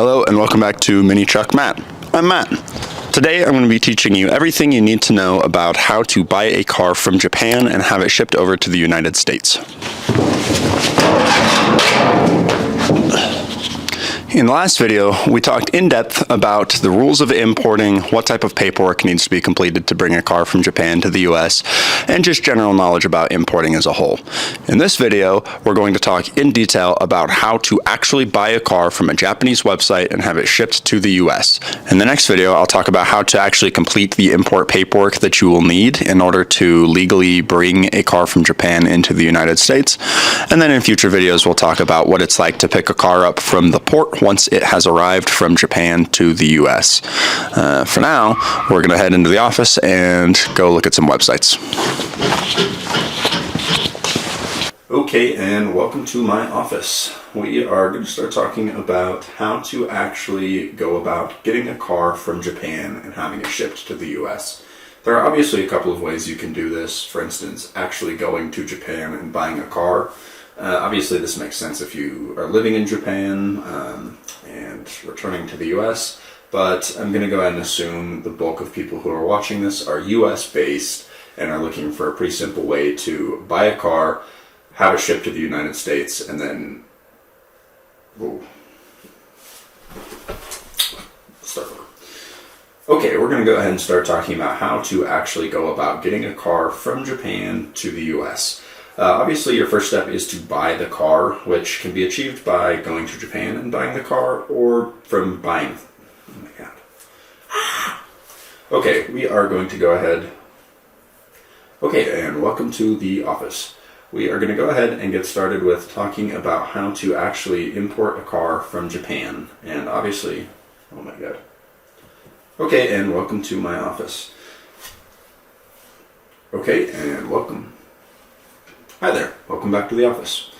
Hello and welcome back to Mini Truck Matt. I'm Matt. Today I'm going to be teaching you everything you need to know about how to buy a car from Japan and have it shipped over to the United States. In the last video, we talked in depth about the rules of importing, what type of paperwork needs to be completed to bring a car from Japan to the US, and just general knowledge about importing as a whole. In this video, we're going to talk in detail about how to actually buy a car from a Japanese website and have it shipped to the US. In the next video, I'll talk about how to actually complete the import paperwork that you will need in order to legally bring a car from Japan into the United States. And then in future videos, we'll talk about what it's like to pick a car up from the port once it has arrived from Japan to the US. For now, we're going to head into the office and go look at some websites. Okay, and welcome to my office. We are going to start talking about how to actually go about getting a car from Japan and having it shipped to the US. There are obviously a couple of ways you can do this. For instance, actually going to Japan and buying a car. Obviously this makes sense if you are living in Japan and returning to the US, but I'm going to go ahead and assume the bulk of people who are watching this are US based and are looking for a pretty simple way to buy a car, have it shipped to the United States, and then start over. Okay, we're going to go ahead and start talking about how to actually go about getting a car from Japan to the US. Obviously, your first step is to buy the car, which can be achieved by going to Japan and buying the car, or from buying... Oh my god. Okay, we are going to go ahead... Okay, and welcome to the office. We are going to go ahead and get started with talking about how to actually import a car from Japan. And obviously... Oh my god. Okay, and welcome to my office. Okay, and welcome. Hi there, welcome back to the office.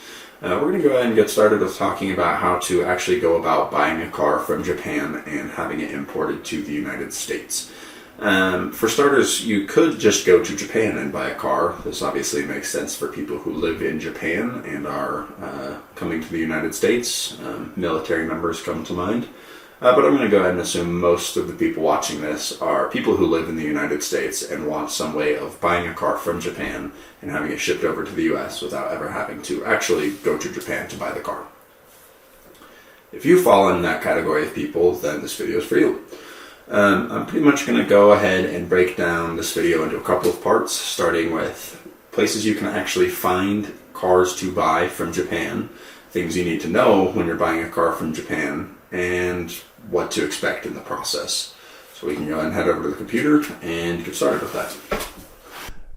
We're going to go ahead and get started with talking about how to actually go about buying a car from Japan and having it imported to the United States. For starters, you could just go to Japan and buy a car. This obviously makes sense for people who live in Japan and are coming to the United States. Military members come to mind. But I'm going to go ahead and assume most of the people watching this are people who live in the United States and want some way of buying a car from Japan and having it shipped over to the US without ever having to actually go to Japan to buy the car. If you fall in that category of people, then this video is for you. I'm pretty much going to go ahead and break down this video into a couple of parts, starting with places you can actually find cars to buy from Japan, things you need to know when you're buying a car from Japan, and what to expect in the process. So we can go ahead and head over to the computer and get started with that.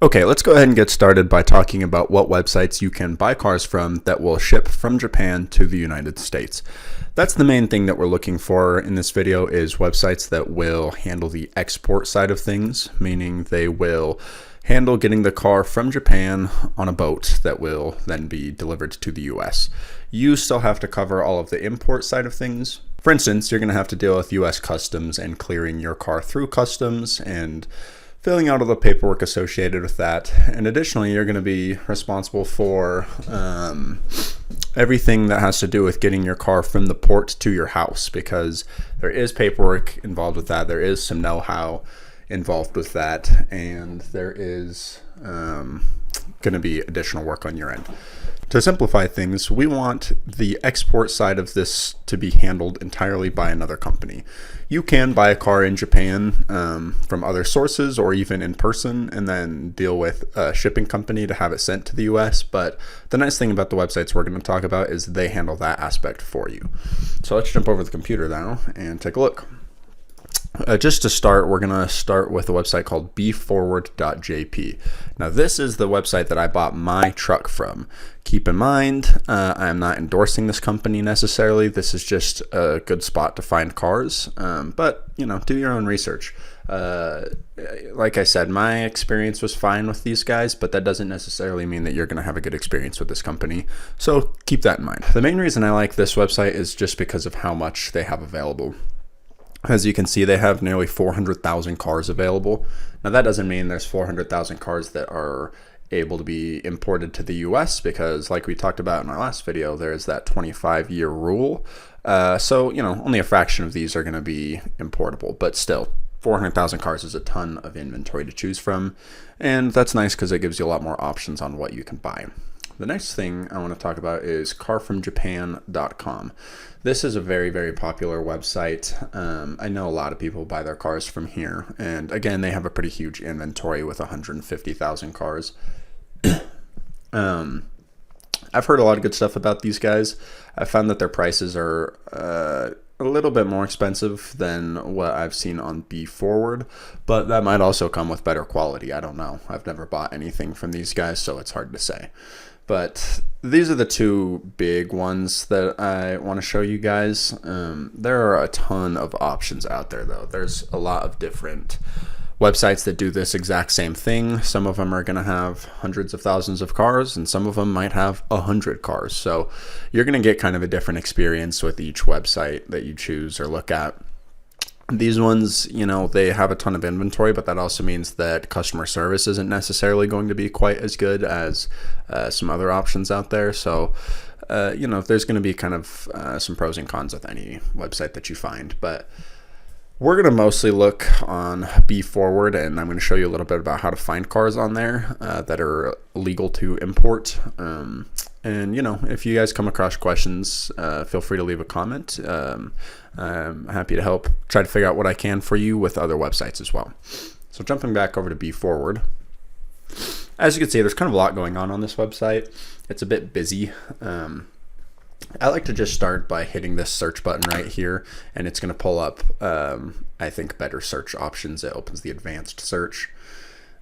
Okay, let's go ahead and get started by talking about what websites you can buy cars from that will ship from Japan to the United States. That's the main thing that we're looking for in this video, is websites that will handle the export side of things, meaning they will handle getting the car from Japan on a boat that will then be delivered to the US. You still have to cover all of the import side of things. For instance, you're going to have to deal with US Customs and clearing your car through Customs and filling out all the paperwork associated with that. And additionally, you're going to be responsible for everything that has to do with getting your car from the port to your house, because there is paperwork involved with that. There is some know-how involved with that, and there is going to be additional work on your end. To simplify things, we want the export side of this to be handled entirely by another company. You can buy a car in Japan from other sources or even in person and then deal with a shipping company to have it sent to the US, but the nice thing about the websites we're going to talk about is they handle that aspect for you. So let's jump over to the computer now and take a look. Just to start, we're going to start with a website called beforward.jp. Now, this is the website that I bought my truck from. Keep in mind, I am not endorsing this company necessarily. This is just a good spot to find cars, but, you know, do your own research. Like I said, my experience was fine with these guys, but that doesn't necessarily mean that you're going to have a good experience with this company. So keep that in mind. The main reason I like this website is just because of how much they have available. As you can see, they have nearly 400,000 cars available. Now, that doesn't mean there's 400,000 cars that are able to be imported to the US because, like we talked about in our last video, there's that 25-year rule. So, only a fraction of these are going to be importable, but still, 400,000 cars is a ton of inventory to choose from, and that's nice because it gives you a lot more options on what you can buy. The next thing I want to talk about is carfromjapan.com. This is a very, very popular website. I know a lot of people buy their cars from here, and again, they have a pretty huge inventory with 150,000 cars. I've heard a lot of good stuff about these guys. I found that their prices are a little bit more expensive than what I've seen on B Forward, but that might also come with better quality. I don't know. I've never bought anything from these guys, so it's hard to say. But these are the two big ones that I want to show you guys. There are a ton of options out there, though. There's a lot of different websites that do this exact same thing. Some of them are going to have hundreds of thousands of cars, and some of them might have 100 cars. So you're going to get kind of a different experience with each website that you choose or look at. These ones, they have a ton of inventory, but that also means that customer service isn't necessarily going to be quite as good as some other options out there. So, there's going to be kind of some pros and cons with any website that you find. But we're going to mostly look on B Forward, and I'm going to show you a little bit about how to find cars on there that are legal to import. And, if you guys come across questions, feel free to leave a comment. I'm happy to help try to figure out what I can for you with other websites as well. So jumping back over to B Forward, as you can see, there's kind of a lot going on this website. It's a bit busy. I like to just start by hitting this search button right here, and it's going to pull up, I think, better search options. It opens the advanced search.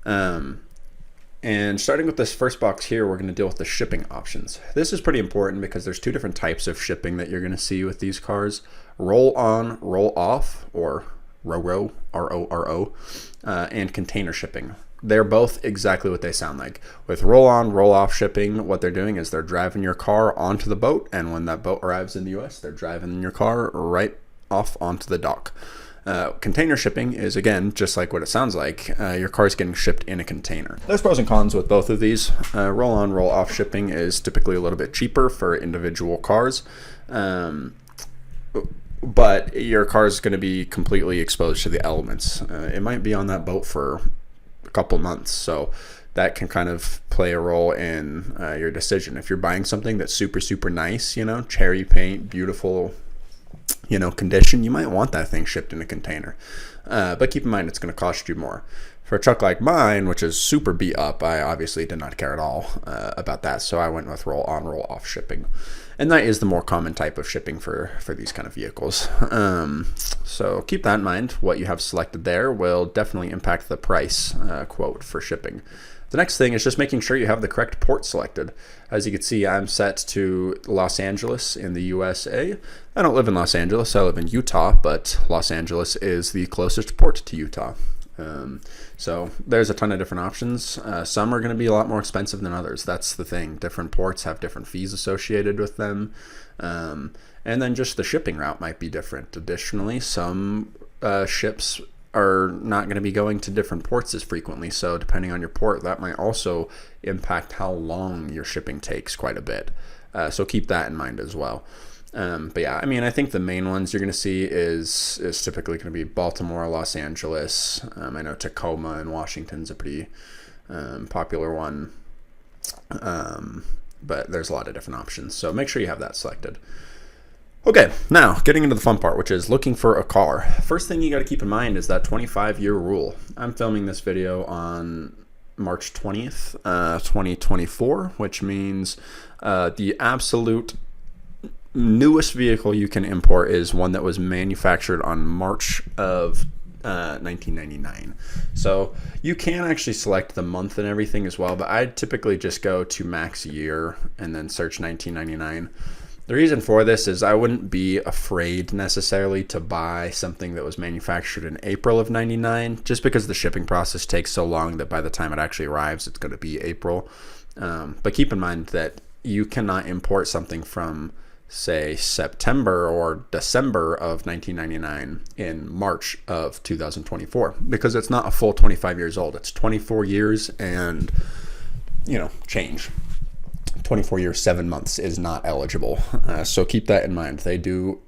And starting with this first box here, we're going to deal with the shipping options. This is pretty important because there's two different types of shipping that you're going to see with these cars. Roll on, roll off, or RORO, R-O-R-O, and container shipping. They're both exactly what they sound like. With roll on, roll off shipping, what they're doing is they're driving your car onto the boat, and when that boat arrives in the US, they're driving your car right off onto the dock. Container shipping is, again, just like what it sounds like. Your car is getting shipped in a container. There's pros and cons with both of these. Roll on, roll off shipping is typically a little bit cheaper for individual cars. But your car is going to be completely exposed to the elements. It might be on that boat for a couple months, so that can kind of play a role in your decision. If you're buying something that's super, super nice, cherry paint, beautiful, condition, you might want that thing shipped in a container. But keep in mind, it's going to cost you more. For a truck like mine, which is super beat up, I obviously did not care at all about that, so I went with roll on, roll off shipping. And that is the more common type of shipping for these kind of vehicles. So keep that in mind. What you have selected there will definitely impact the price quote for shipping. The next thing is just making sure you have the correct port selected. As you can see, I'm set to Los Angeles in the USA. I don't live in Los Angeles, I live in Utah, but Los Angeles is the closest port to Utah. So there's a ton of different options. Some are going to be a lot more expensive than others. That's the thing. Different ports have different fees associated with them. And then just the shipping route might be different. Additionally, some ships are not going to be going to different ports as frequently. So depending on your port, that might also impact how long your shipping takes quite a bit. So keep that in mind as well. But yeah, I think the main ones you're going to see is typically going to be Baltimore, Los Angeles. I know Tacoma and Washington's a pretty popular one. But there's a lot of different options. So make sure you have that selected. Okay, now getting into the fun part, which is looking for a car. First thing you got to keep in mind is that 25-year rule. I'm filming this video on March 20th, 2024, which means the absolute newest vehicle you can import is one that was manufactured on March of 1999. So you can actually select the month and everything as well, but I typically just go to max year and then search 1999. The reason for this is I wouldn't be afraid necessarily to buy something that was manufactured in April of 99, just because the shipping process takes so long that by the time it actually arrives, it's going to be April. But keep in mind that you cannot import something from, say, September or December of 1999 in March of 2024, because it's not a full 25 years old. It's 24 years and change. 24 years, 7 months is not eligible. So keep that in mind. They do,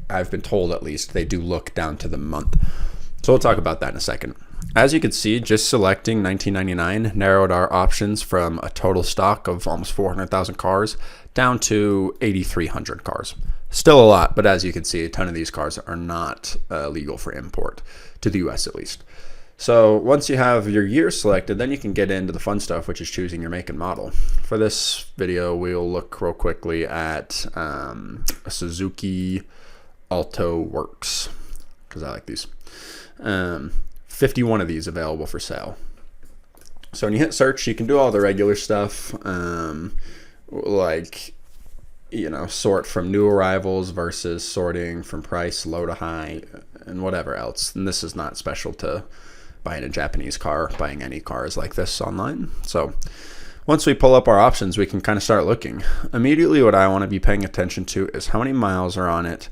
I've been told at least, they do look down to the month. So we'll talk about that in a second. As you can see, just selecting 1999 narrowed our options from a total stock of almost 400,000 cars down to 8,300 cars. Still a lot, but as you can see, a ton of these cars are not legal for import, to the US at least. So once you have your year selected, then you can get into the fun stuff, which is choosing your make and model. For this video, we'll look real quickly at a Suzuki Alto Works, because I like these. 51 of these available for sale. So when you hit search, you can do all the regular stuff, like, sort from new arrivals versus sorting from price low to high and whatever else. And this is not special to buying a Japanese car. Buying any cars like this online. So once we pull up our options, we can kind of start looking. Immediately what I want to be paying attention to is how many miles are on it,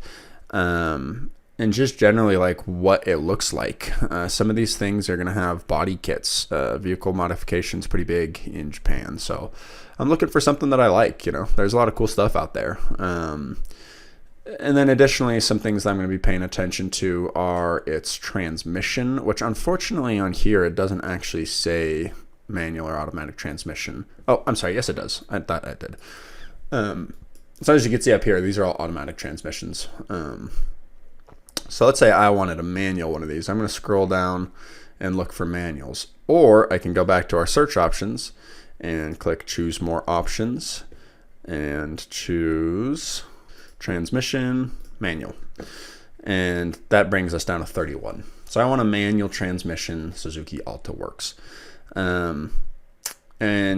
and just generally like what it looks like. Some of these things are going to have body kits. Vehicle modification is pretty big in Japan, so I'm looking for something that I like. There's a lot of cool stuff out there. And then additionally, some things that I'm going to be paying attention to are its transmission, which unfortunately on here it doesn't actually say manual or automatic transmission. Oh, I'm sorry. Yes, it does. I thought it did. So as you can see up here, these are all automatic transmissions. So let's say I wanted a manual one of these. I'm going to scroll down and look for manuals. Or I can go back to our search options and click choose more options and choose transmission manual. And that brings us down to 31. So I want a manual transmission Suzuki Alto Works. And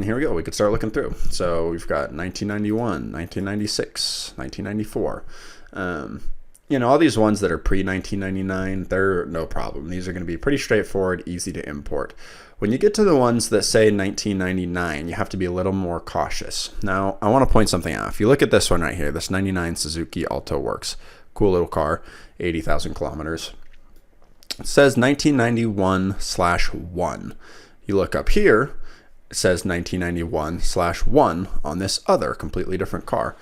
here we go. We could start looking through. So we've got 1991, 1996, 1994. All these ones that are pre-1999, they're no problem. These are going to be pretty straightforward, easy to import. When you get to the ones that say 1999, you have to be a little more cautious. Now, I want to point something out. If you look at this one right here, this 99 Suzuki Alto Works, cool little car, 80,000 kilometers. It says 1991/1. You look up here, it says 1991/1 on this other completely different car.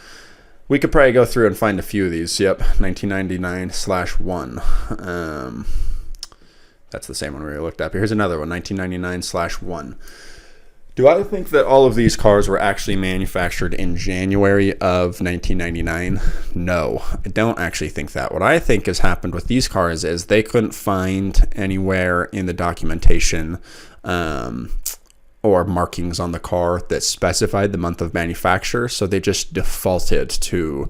We could probably go through and find a few of these. Yep, 1999/1. That's the same one we looked up. Here's another one, 1999/1. Do I think that all of these cars were actually manufactured in January of 1999? No, I don't actually think that. What I think has happened with these cars is they couldn't find anywhere in the documentation or markings on the car that specified the month of manufacture, so they just defaulted to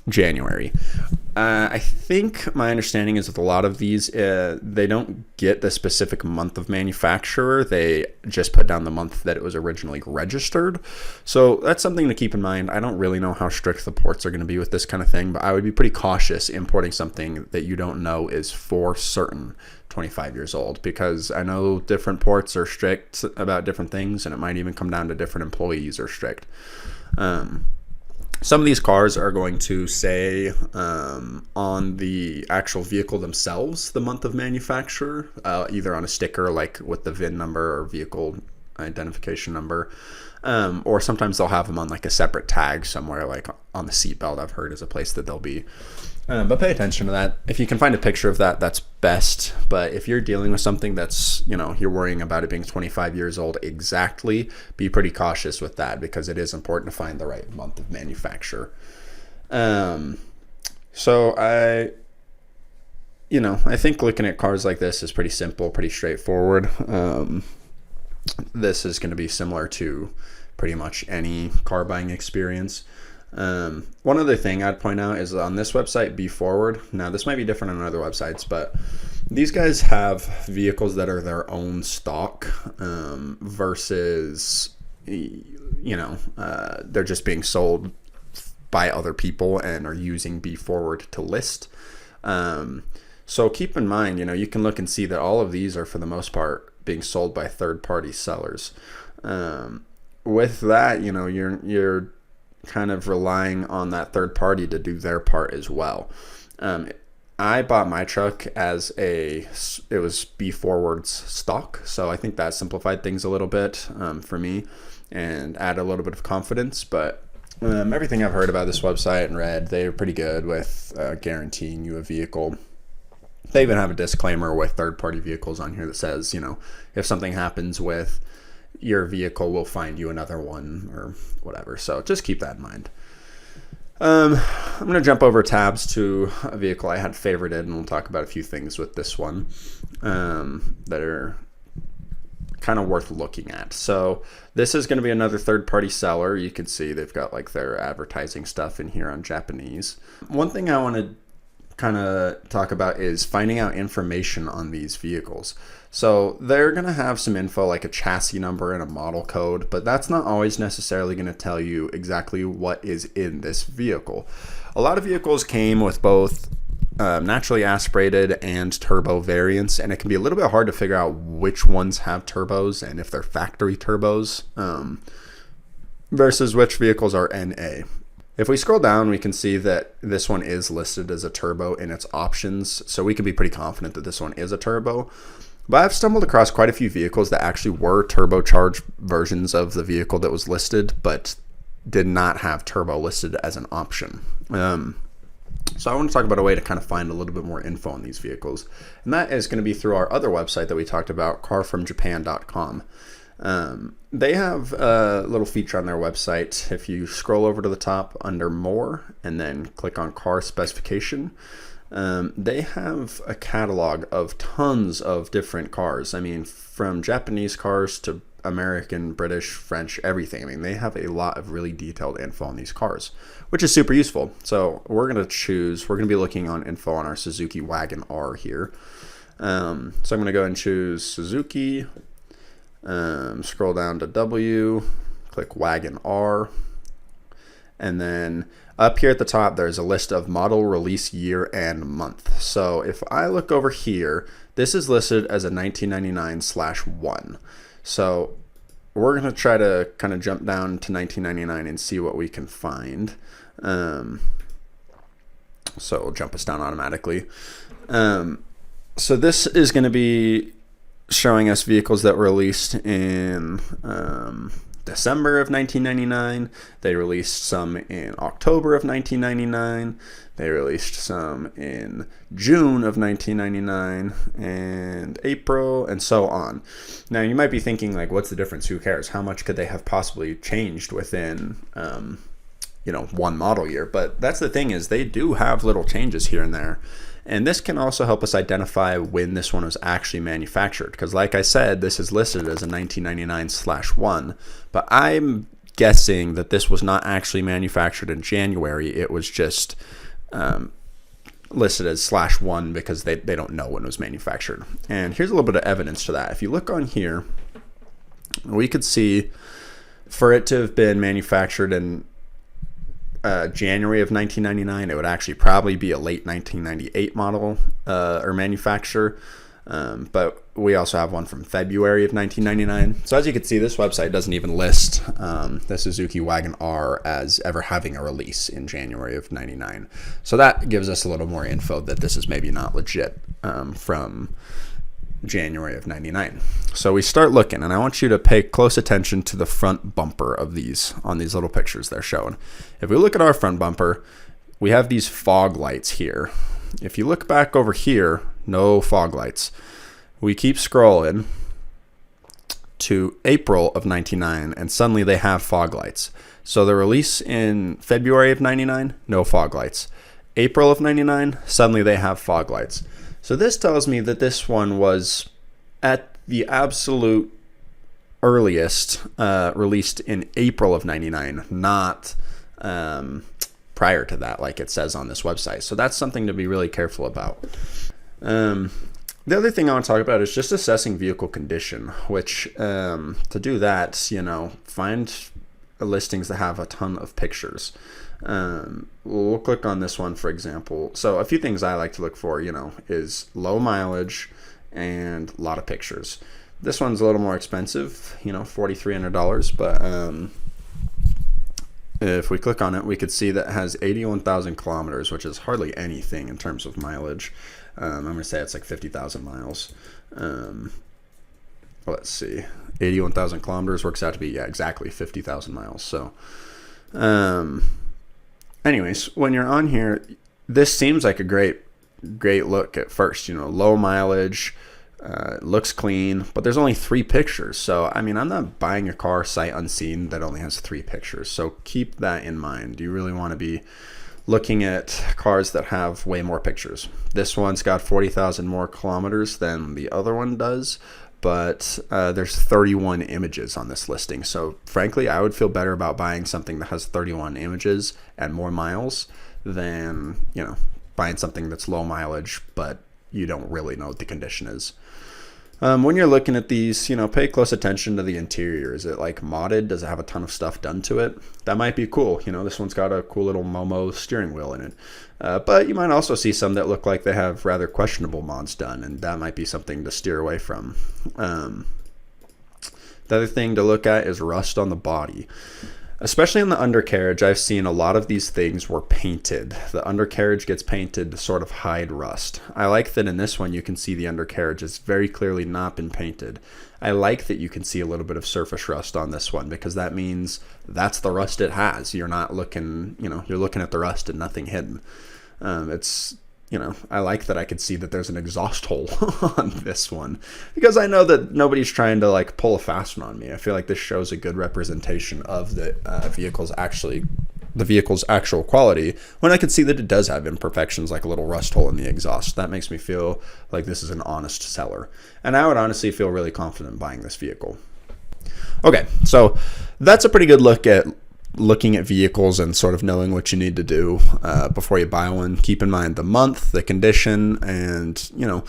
January. I think my understanding is with a lot of these, they don't get the specific month of manufacturer. They just put down the month that it was originally registered. So that's something to keep in mind. I don't really know how strict the ports are going to be with this kind of thing, but I would be pretty cautious importing something that you don't know is for certain 25 years old, because I know different ports are strict about different things, and it might even come down to different employees are strict. Some of these cars are going to say on the actual vehicle themselves the month of manufacture, either on a sticker like with the VIN number or vehicle identification number, or sometimes they'll have them on like a separate tag somewhere, like on the seatbelt. I've heard is a place that they'll be. But pay attention to that. If you can find a picture of that, that's best. But if you're dealing with something that's, you're worrying about it being 25 years old exactly, be pretty cautious with that, because it is important to find the right month of manufacture. So I think looking at cars like this is pretty simple, pretty straightforward. This is going to be similar to pretty much any car buying experience. One other thing I'd point out is on this website, Be Forward. Now, this might be different on other websites, but these guys have vehicles that are their own stock versus, they're just being sold by other people and are using Be Forward to list. So keep in mind, you can look and see that all of these are for the most part being sold by third-party sellers. With that, you're kind of relying on that third party to do their part as well. I bought my truck as it was B forwards stock, so I think that simplified things a little bit for me and added a little bit of confidence. But everything I've heard about this website and read, they're pretty good with guaranteeing you a vehicle. They even have a disclaimer with third-party vehicles on here that says, if something happens with your vehicle, we'll find you another one or whatever. So just keep that in mind. I'm going to jump over tabs to a vehicle I had favorited, and we'll talk about a few things with this one that are kind of worth looking at. So this is going to be another third-party seller. You can see they've got like their advertising stuff in here on Japanese. One thing I want to kind of talk about is finding out information on these vehicles. So they're going to have some info like a chassis number and a model code, but that's not always necessarily going to tell you exactly what is in this vehicle. A lot of vehicles came with both naturally aspirated and turbo variants, and it can be a little bit hard to figure out which ones have turbos and if they're factory turbos versus which vehicles are NA. If we scroll down, we can see that this one is listed as a turbo in its options, so we can be pretty confident that this one is a turbo. But I've stumbled across quite a few vehicles that actually were turbocharged versions of the vehicle that was listed, but did not have turbo listed as an option. So I want to talk about a way to kind of find a little bit more info on these vehicles, and that is going to be through our other website that we talked about, carfromjapan.com. They have a little feature on their website. If you scroll over to the top under more and then click on car specification, they have a catalog of tons of different cars. I mean, from Japanese cars to American, British, French, everything. I mean, they have a lot of really detailed info on these cars, which is super useful. So we're going to be looking on info on our Suzuki Wagon R here. So I'm going to go and choose Suzuki. Scroll down to W, click Wagon R, and then up here at the top there's a list of model, release year, and month. So if I look over here, this is listed as a 1999/1. So we're going to try to kind of jump down to 1999 and see what we can find. So it'll jump us down automatically. So this is going to be showing us vehicles that were released in December of 1999. They released some in October of 1999. They released some in June of 1999 and April, and so on. Now you might be thinking, like, what's the difference? Who cares? How much could they have possibly changed within one model year? But that's the thing, is they do have little changes here and there. And this can also help us identify when this one was actually manufactured. Because like I said, this is listed as a 1999/1. But I'm guessing that this was not actually manufactured in January. It was just listed as /1 because they don't know when it was manufactured. And here's a little bit of evidence to that. If you look on here, we could see for it to have been manufactured in January of 1999, it would actually probably be a late 1998 model or manufacturer. But we also have one from February of 1999. So as you can see, this website doesn't even list the Suzuki Wagon R as ever having a release in January of 99. So that gives us a little more info that this is maybe not legit from January of 99. So we start looking, and I want you to pay close attention to the front bumper of these on these little pictures they're showing. If we look at our front bumper, we have these fog lights here. If you look back over here, no fog lights. We keep scrolling to April of 99, and suddenly they have fog lights. So the release in February of 99, no fog lights. April of 99, suddenly they have fog lights. So this tells me that this one was at the absolute earliest released in April of 99, not prior to that, like it says on this website. So that's something to be really careful about. The other thing I want to talk about is just assessing vehicle condition, which to do that, find listings that have a ton of pictures. We'll click on this one, for example. So a few things I like to look for, is low mileage and a lot of pictures. This one's a little more expensive, $4,300, but if we click on it, we could see that it has 81,000 kilometers, which is hardly anything in terms of mileage. I'm going to say it's like 50,000 miles. Let's see. 81,000 kilometers works out to be, yeah, exactly 50,000 miles. So, anyways, when you're on here, this seems like a great look at first. You know, low mileage, looks clean, but there's only 3 pictures. So, I mean, I'm not buying a car sight unseen that only has 3 pictures. So keep that in mind. You really want to be looking at cars that have way more pictures. This one's got 40,000 more kilometers than the other one does, but there's 31 images on this listing. So frankly, I would feel better about buying something that has 31 images and more miles than, you know, buying something that's low mileage, but you don't really know what the condition is. When you're looking at these, you know, pay close attention to the interior. Is it like modded? Does it have a ton of stuff done to it? That might be cool. You know, this one's got a cool little Momo steering wheel in it. But you might also see some that look like they have rather questionable mods done, and that might be something to steer away from. The other thing to look at is rust on the body. Especially in the undercarriage, I've seen a lot of these things were painted. The undercarriage gets painted to sort of hide rust. I like that in this one you can see the undercarriage has very clearly not been painted. I like that you can see a little bit of surface rust on this one because that means that's the rust it has. You're not looking, you know, you're looking at the rust and nothing hidden. It's, you know, I like that I could see that there's an exhaust hole on this one because I know that nobody's trying to like pull a fast one on me. I feel like this shows a good representation of the vehicle's actual quality when I can see that it does have imperfections like a little rust hole in the exhaust. That makes me feel like this is an honest seller. And I would honestly feel really confident buying this vehicle. Okay, so that's a pretty good look at looking at vehicles and sort of knowing what you need to do before you buy one. Keep in mind the month, the condition, and, you know,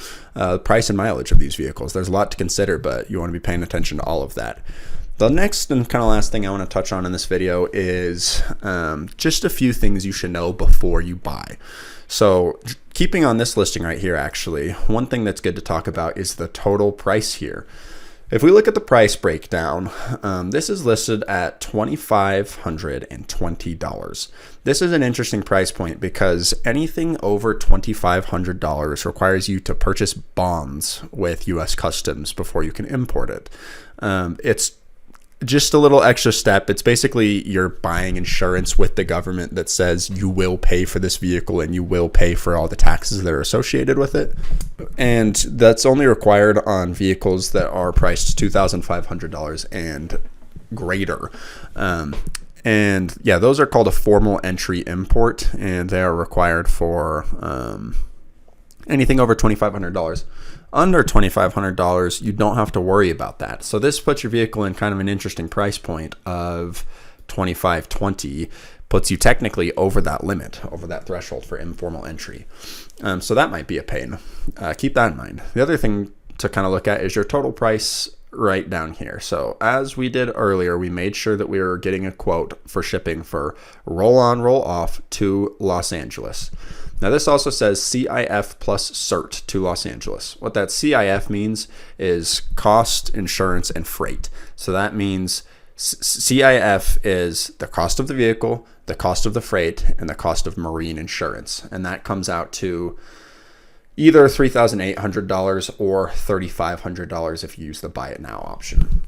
price and mileage of these vehicles. There's a lot to consider, but you want to be paying attention to all of that. The next and kind of last thing I want to touch on in this video is just a few things you should know before you buy. So keeping on this listing right here, actually, one thing that's good to talk about is the total price here. If we look at the price breakdown, this is listed at $2,520. This is an interesting price point because anything over $2,500 requires you to purchase bonds with U.S. Customs before you can import it. It's just a little extra step. It's basically you're buying insurance with the government that says you will pay for this vehicle and you will pay for all the taxes that are associated with it. And that's only required on vehicles that are priced $2,500 and greater. And yeah, those are called a formal entry import, and they are required for anything over $2,500. Under $2,500, you don't have to worry about that. So this puts your vehicle in kind of an interesting price point of $2,520, puts you technically over that limit, over that threshold for informal entry. So that might be a pain. Keep that in mind. The other thing to kind of look at is your total price right down here. So as we did earlier, we made sure that we were getting a quote for shipping for roll on, roll off to Los Angeles. Now this also says CIF plus CERT to Los Angeles. What that CIF means is cost, insurance, and freight. So that means CIF is the cost of the vehicle, the cost of the freight, and the cost of marine insurance. And that comes out to either $3,800 or $3,500 if you use the buy it now option.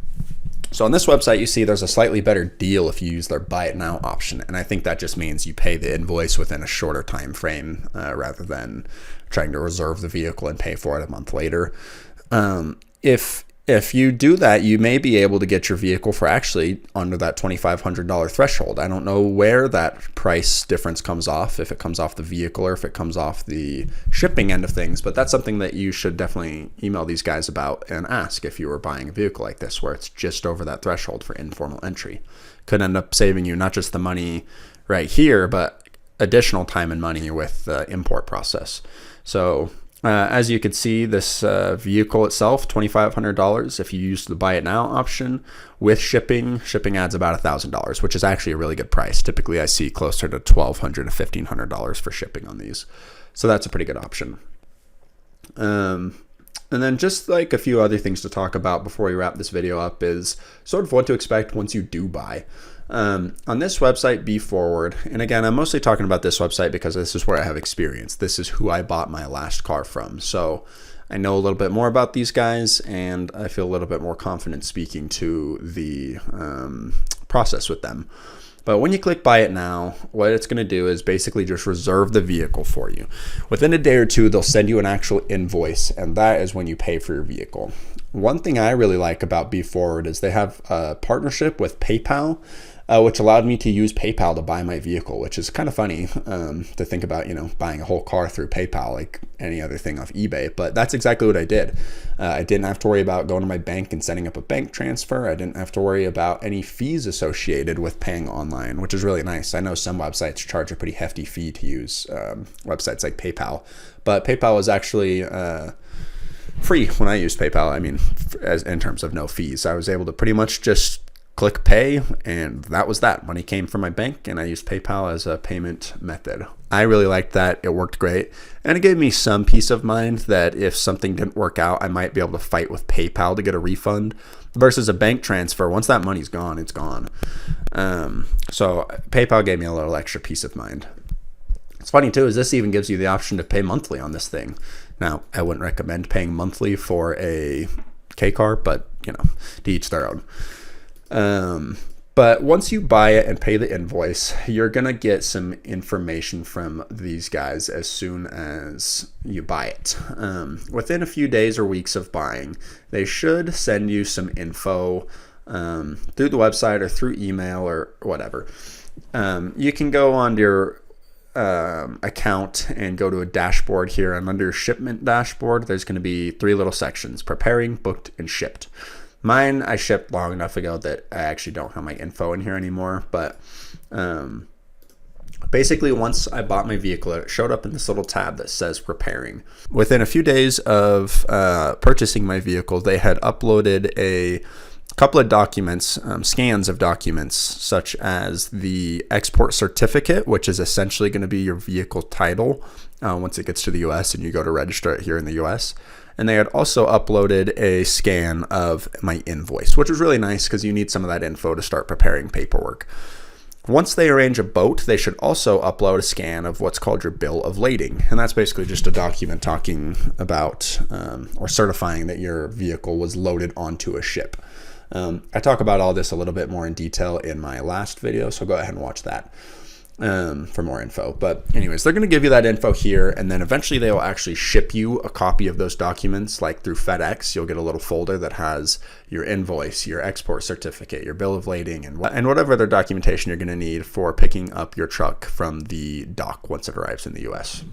So on this website, you see there's a slightly better deal if you use their buy it now option. And I think that just means you pay the invoice within a shorter time frame rather than trying to reserve the vehicle and pay for it a month later. If you do that, you may be able to get your vehicle for actually under that $2,500 threshold. I don't know where that price difference comes off, if it comes off the vehicle or if it comes off the shipping end of things, but that's something that you should definitely email these guys about and ask if you were buying a vehicle like this, where it's just over that threshold for informal entry. Could end up saving you not just the money right here, but additional time and money with the import process. So as you can see, this vehicle itself, $2,500. If you use the buy it now option with shipping adds about $1,000, which is actually a really good price. Typically, I see closer to $1,200 to $1,500 for shipping on these. So that's a pretty good option. And then just like a few other things to talk about before we wrap this video up is sort of what to expect once you do buy. On this website, Be Forward, and again, I'm mostly talking about this website because this is where I have experience. This is who I bought my last car from. So I know a little bit more about these guys, and I feel a little bit more confident speaking to the process with them. But when you click Buy It Now, what it's going to do is basically just reserve the vehicle for you. Within a day or two, they'll send you an actual invoice, and that is when you pay for your vehicle. One thing I really like about Be Forward is they have a partnership with PayPal, which allowed me to use PayPal to buy my vehicle, which is kind of funny to think about, buying a whole car through PayPal like any other thing off eBay. But that's exactly what I did. I didn't have to worry about going to my bank and setting up a bank transfer. I didn't have to worry about any fees associated with paying online, which is really nice. I know some websites charge a pretty hefty fee to use websites like PayPal, but PayPal is actually free when I used PayPal. I mean, in terms of no fees, I was able to pretty much just click pay, and that was that. Money came from my bank, and I used PayPal as a payment method. I really liked that. It worked great, and it gave me some peace of mind that if something didn't work out, I might be able to fight with PayPal to get a refund versus a bank transfer. Once that money's gone, it's gone. So PayPal gave me a little extra peace of mind. It's funny too, is this even gives you the option to pay monthly on this thing. Now, I wouldn't recommend paying monthly for a K car, but to each their own. But once you buy it and pay the invoice, you're going to get some information from these guys as soon as you buy it. Within a few days or weeks of buying, they should send you some info through the website or through email or whatever. You can go on your account and go to a dashboard here, and under shipment dashboard, there's going to be 3 little sections: preparing, booked, and shipped. Mine I shipped long enough ago that I actually don't have my info in here anymore, but basically once I bought my vehicle, it showed up in this little tab that says preparing. Within a few days of purchasing my vehicle, they had uploaded a couple of documents, scans of documents, such as the export certificate, which is essentially going to be your vehicle title once it gets to the US and you go to register it here in the US. And they had also uploaded a scan of my invoice, which was really nice because you need some of that info to start preparing paperwork. Once they arrange a boat, they should also upload a scan of what's called your bill of lading. And that's basically just a document talking about or certifying that your vehicle was loaded onto a ship. I talk about all this a little bit more in detail in my last video, so go ahead and watch that for more info. But anyways, they're going to give you that info here, and then eventually they will actually ship you a copy of those documents, like through FedEx. You'll get a little folder that has your invoice, your export certificate, your bill of lading, and whatever other documentation you're going to need for picking up your truck from the dock once it arrives in the US.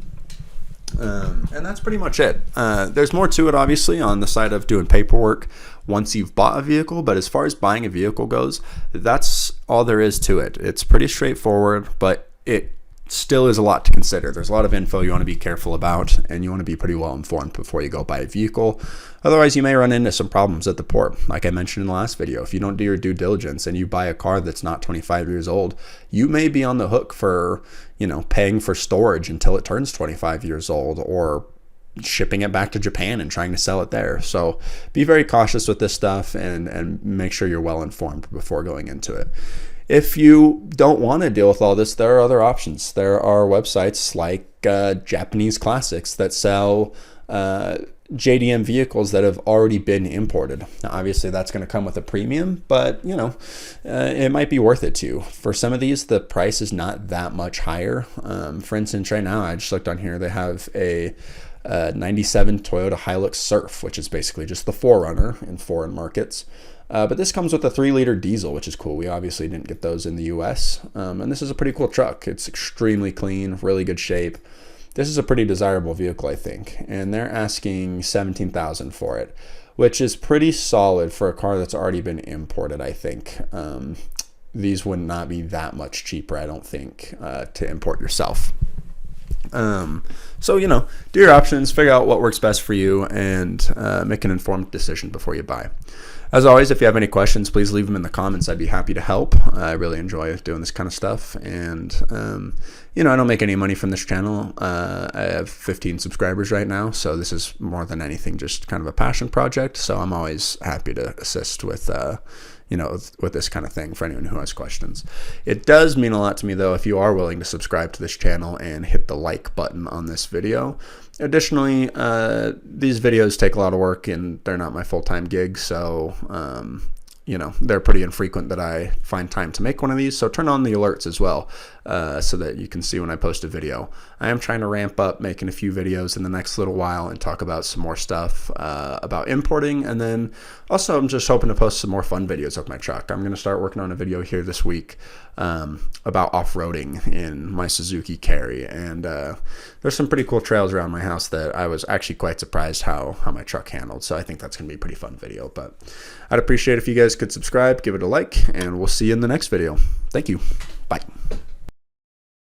And that's pretty much it. There's more to it, obviously, on the side of doing paperwork once you've bought a vehicle, but as far as buying a vehicle goes, that's all there is to it. It's pretty straightforward, but it still is a lot to consider. There's a lot of info you want to be careful about, and you want to be pretty well informed before you go buy a vehicle. Otherwise, you may run into some problems at the port. Like I mentioned in the last video, if you don't do your due diligence and you buy a car that's not 25 years old, you may be on the hook for, paying for storage until it turns 25 years old, or shipping it back to Japan and trying to sell it there. So be very cautious with this stuff and make sure you're well informed before going into it. If you don't want to deal with all this, there are other options. There are websites like Japanese Classics that sell JDM vehicles that have already been imported. Now, obviously, that's going to come with a premium, but it might be worth it to you. For some of these, the price is not that much higher. For instance, right now, I just looked on here. They have a 97 Toyota Hilux Surf, which is basically just the 4Runner in foreign markets. But this comes with a 3-liter diesel, which is cool. We obviously didn't get those in the US. And this is a pretty cool truck. It's extremely clean, really good shape. This is a pretty desirable vehicle, I think. And they're asking $17,000 for it, which is pretty solid for a car that's already been imported, I think. These would not be that much cheaper, I don't think, to import yourself. So, do your options, figure out what works best for you, and make an informed decision before you buy. As always, if you have any questions, please leave them in the comments. I'd be happy to help. I really enjoy doing this kind of stuff. And, I don't make any money from this channel. I have 15 subscribers right now, so this is more than anything just kind of a passion project. So I'm always happy to assist with, with this kind of thing for anyone who has questions. It does mean a lot to me, though, if you are willing to subscribe to this channel and hit the like button on this video. Additionally, these videos take a lot of work and they're not my full-time gig, so they're pretty infrequent that I find time to make one of these. So turn on the alerts as well, so that you can see when I post a video. I am trying to ramp up making a few videos in the next little while and talk about some more stuff about importing. And then also I'm just hoping to post some more fun videos of my truck. I'm going to start working on a video here this week about off-roading in my Suzuki Carry. And there's some pretty cool trails around my house that I was actually quite surprised how my truck handled. So I think that's going to be a pretty fun video. But I'd appreciate if you guys could subscribe, give it a like, and we'll see you in the next video. Thank you. Bye.